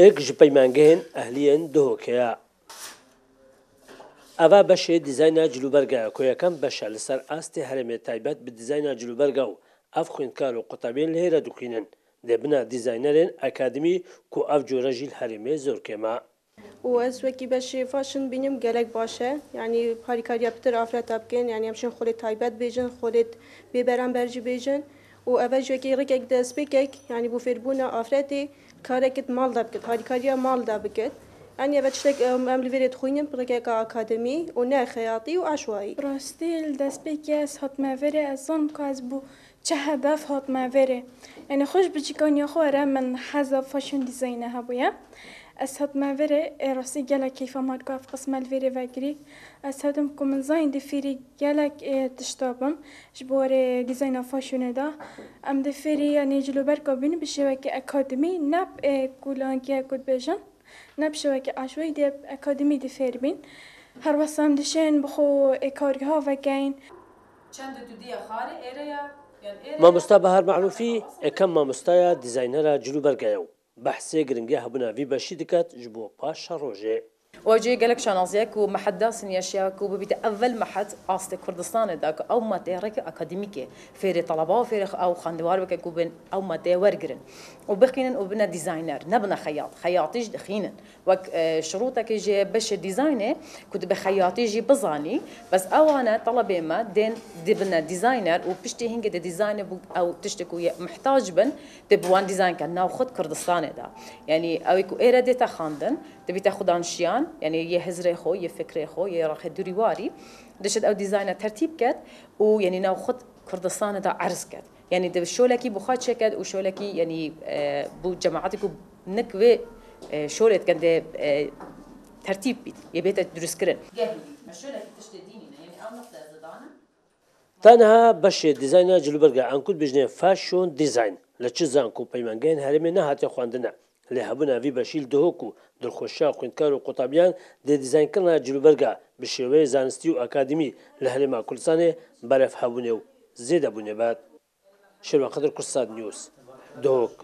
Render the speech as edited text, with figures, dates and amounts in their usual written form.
ایک جپیمانگهن اهلیان دهوکیا. ئەva بەشێ دیزاینا جلوبەرگایە کۆ یەکەم بەشە لەسەر ئاستی هەرێمێ تایبەت بە دیزاینا جلوبەرگا و ئەف خوێندکار و قوتابیان لە هێرە دوکینن دەبنە دیزاینەرێن ئەکادمی کو ئەف جۆرەژیل هەرێمێ زۆر کێما. و ez wekî beşê faşin bînim gelek baş e yanî harîkariya pitir afreta bikin yanî em jin xolê taybet bêjin xolê bêberamber jî bêjin û ev ji wekî rêkek destpêkek yanî bû fêrbûna afretê karekit mal da bikit harîkariya mal da bikit yanî ev tiştek em li vêrê dixwînin rêkeka akademî û ne xeyatî û eşwayî. Rastî li destpêkê ez hatime verê ez zanim ku ez bû çi hedef hatime verê yanî xweş bi cîkaniya xwe re min heza fashion dîzaynê hebûye. Ez hatime verê rastî gelek keyfa marka ev qisme li vêrê vekirî. Ez hedim ku min zayên difêrî gelek tişta bin ji bo erê dîzayna fashionê de. Em difêrî yanî cilûberka bînin bi şêwekî akademî ne ku li Ankiyayê ku dibêjin ne bi şêwekî aşwayî dê akademî difêrbîn. Her wesa em dişên bi xwe kargeha vekeyin. Çend tu diye xarê êre ya مامۆستا بەهار معروفی یەکەم مامۆستایە دیزاینەرە جلوبەرگایە و بەحسێ گرنگی هەبوونا وی بەشی دکات ji bo paşa rojê. وجه قالك شانازيك ومحدث ياشياك وببيت أول محد أصل كردستان داك أو ما تهرك أكاديميكي فيري طلبة فيري أو خندوار بك وبن أو ما تورجرن وبخينن وبنا ديزاينر نبنا خياطيش دخينن وك شروطك يجي باش ديزاينه كنت بخياطي يجي بزاني بس أو أنا طلبي ما دين دبنا ديزاينر وبشتي هنجي ديزاينر أو تشتكو محتاج بن تبوان ديزاين كان ناخذ كردستان دا يعني أو يكو إيرادي تخاندن تبي تاخذ شيان يعني يهزري خو يفكري خو يراخ دوريواري دشت او ديزاينر ترتيب كات ويعني ناخذ كردستان دا عرس كات يعني دب شولكي بخات شكد وشولكي يعني بو جماعتك نكوي شولت كان ترتيب بيت يبيت درس كرن جاهلي مشولك تشتديني يعني او نقطه زدانه تنها بەشێ دیزاینا جلوبەرگا ئەنکوت بژنێ فاشۆن دیزاین لە چ زانک و پەیمانگەیان هەرێمێ نەهاتێ خواندنە لێ هەبوونا وی بەشیل دهۆک و دڵخۆشا خوێندکار و قوتابیان دێ دیزاینکردنا جلوبەرگا بە شێوەیە زانستی و ئەکادمی لە هەرێما کوردستانê بەرەف هەبوونێ و زێدە بوونێ بات. شێروان قەدر کوردستان نیوز دهۆک.